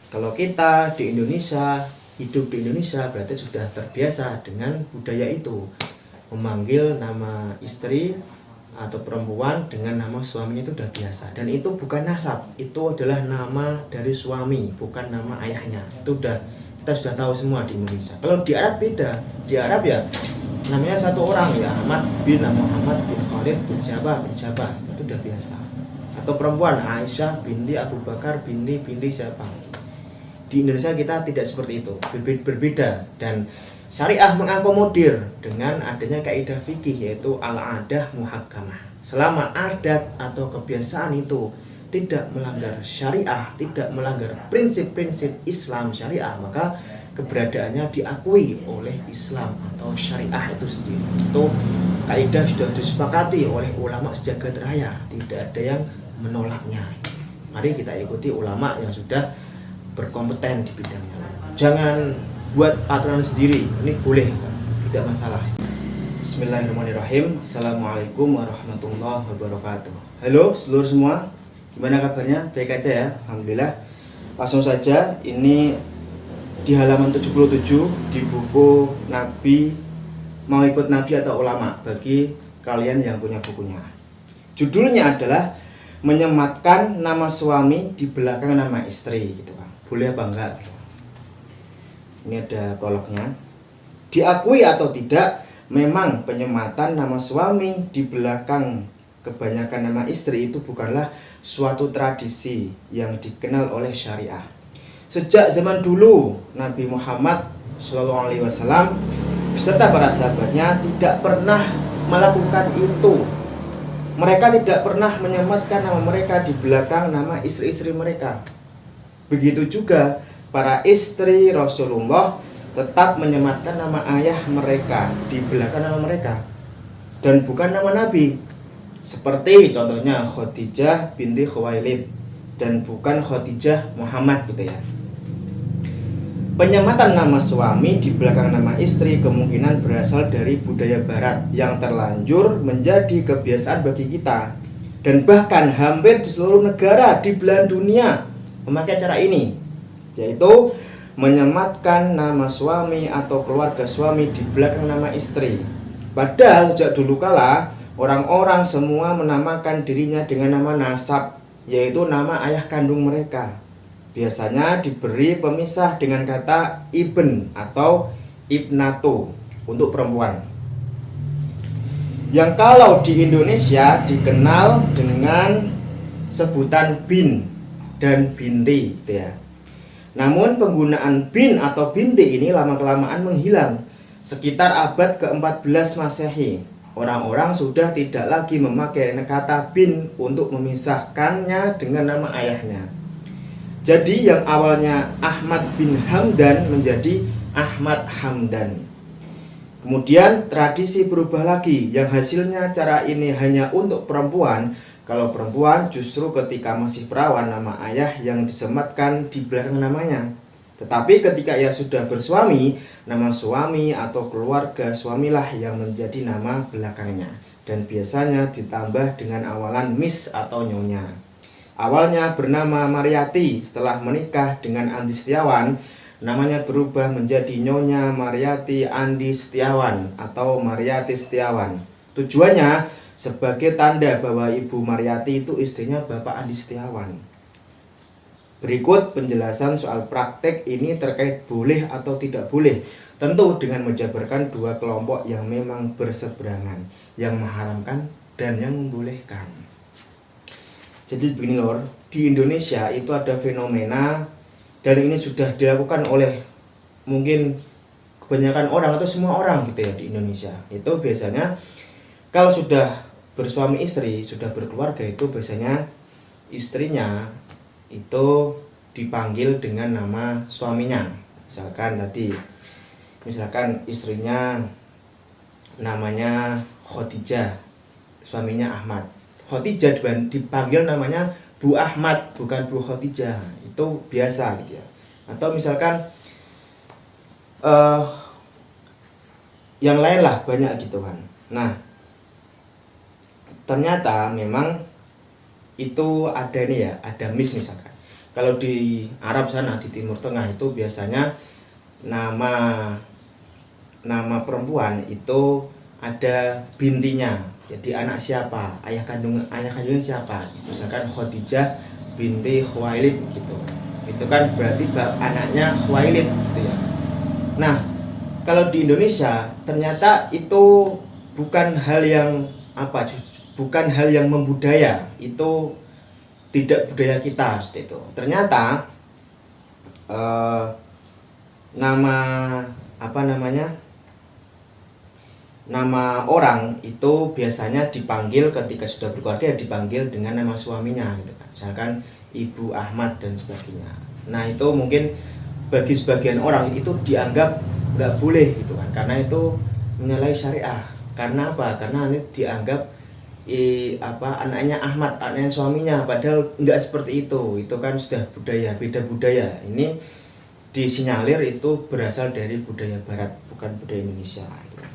Kalau kita di Indonesia, hidup di Indonesia, berarti sudah terbiasa dengan budaya itu, memanggil nama istri atau perempuan dengan nama suaminya itu udah biasa. Dan itu bukan nasab, itu adalah nama dari suami, bukan nama ayahnya. Itu udah kita sudah tahu semua di Indonesia. Kalau di Arab beda. Di Arab ya namanya satu orang ya, Ahmad bin Muhammad bin Khalid bin siapa itu udah biasa. Atau perempuan Aisyah binti Abu Bakar binti siapa. Di Indonesia kita tidak seperti itu, berbeda. Dan syariah mengakomodir dengan adanya kaidah fikih, yaitu al-adah muhakkamah. Selama adat atau kebiasaan itu tidak melanggar syariah, tidak melanggar prinsip-prinsip Islam syariah, maka keberadaannya diakui oleh Islam atau syariah itu sendiri. Itu kaidah sudah disepakati oleh ulama sejagat raya, tidak ada yang menolaknya. Mari kita ikuti ulama yang sudah berkompeten di bidangnya. Jangan buat aturan sendiri, ini boleh, tidak masalah. Bismillahirrahmanirrahim. Assalamualaikum warahmatullahi wabarakatuh. Halo seluruh semua, gimana kabarnya? Baik aja ya, alhamdulillah. Langsung saja, ini di halaman 77 di buku Nabi, mau ikut Nabi atau ulama, bagi kalian yang punya bukunya. Judulnya adalah menyematkan nama suami di belakang nama istri, gitu Bang. Boleh apa enggak? Ini ada prolognya. Diakui atau tidak, memang penyematan nama suami di belakang kebanyakan nama istri itu bukanlah suatu tradisi yang dikenal oleh syariah. Sejak zaman dulu, Nabi Muhammad SAW beserta para sahabatnya tidak pernah melakukan itu. Mereka tidak pernah menyematkan nama mereka di belakang nama istri-istri mereka. Begitu juga para istri Rasulullah tetap menyematkan nama ayah mereka di belakang nama mereka dan bukan nama Nabi. Seperti contohnya Khadijah binti Khuwailid dan bukan Khadijah Muhammad gitu ya. Penyematan nama suami di belakang nama istri kemungkinan berasal dari budaya barat yang terlanjur menjadi kebiasaan bagi kita, dan bahkan hampir di seluruh negara di belahan dunia memakai cara ini, yaitu menyematkan nama suami atau keluarga suami di belakang nama istri. Padahal sejak dulu kala orang-orang semua menamakan dirinya dengan nama nasab, yaitu nama ayah kandung mereka. Biasanya diberi pemisah dengan kata ibn atau ibnatu untuk perempuan, yang kalau di Indonesia dikenal dengan sebutan bin dan binti gitu ya. Namun penggunaan bin atau binti ini lama-kelamaan menghilang. Sekitar abad ke-14 Masehi, orang-orang sudah tidak lagi memakai kata bin untuk memisahkannya dengan nama ayahnya. Jadi yang awalnya Ahmad bin Hamdan menjadi Ahmad Hamdan. Kemudian tradisi berubah lagi, yang hasilnya cara ini hanya untuk perempuan. Kalau perempuan justru ketika masih perawan nama ayah yang disematkan di belakang namanya. Tetapi ketika ia sudah bersuami, nama suami atau keluarga suamilah yang menjadi nama belakangnya, dan biasanya ditambah dengan awalan Miss atau Nyonya. Awalnya bernama Mariati, setelah menikah dengan Andi Setiawan, namanya berubah menjadi Nyonya Mariati Andi Setiawan atau Mariati Setiawan. Tujuannya sebagai tanda bahwa Ibu Mariati itu istrinya Bapak Andi Setiawan. Berikut penjelasan soal praktek ini terkait boleh atau tidak boleh, tentu dengan menjabarkan dua kelompok yang memang berseberangan, yang mengharamkan dan yang membolehkan. Jadi begini lor, di Indonesia itu ada fenomena, dan ini sudah dilakukan oleh mungkin kebanyakan orang atau semua orang gitu ya di Indonesia. Itu biasanya kalau sudah bersuami istri, sudah berkeluarga, itu biasanya istrinya itu dipanggil dengan nama suaminya. Misalkan istrinya namanya Khadijah, suaminya Ahmad. Khadijah dipanggil namanya Bu Ahmad, bukan Bu Khadijah. Itu biasa gitu ya. Atau misalkan yang lain lah, banyak gitu kan. Nah, ternyata memang itu ada nih ya, ada misalkan Kalau di Arab sana, di Timur Tengah itu biasanya nama perempuan itu ada bintinya. Jadi anak siapa, ayah kandungnya siapa. Misalkan Khadijah binti Khuwailid gitu. Itu kan berarti anaknya Khuwailid gitu ya. Nah, kalau di Indonesia ternyata itu bukan hal yang bukan hal yang membudaya. Itu tidak budaya kita seperti itu. Ternyata nama orang itu biasanya dipanggil ketika sudah berkeluarga, dipanggil dengan nama suaminya gitu kan. Misalkan Ibu Ahmad dan sebagainya. Nah, itu mungkin bagi sebagian orang itu dianggap nggak boleh gitu kan, karena itu menyalahi syariah. Karena apa? Karena ini dianggap anaknya Ahmad, anaknya suaminya, padahal nggak seperti itu. Itu kan sudah budaya, beda budaya. Ini disinyalir itu berasal dari budaya barat, bukan budaya Indonesia gitu.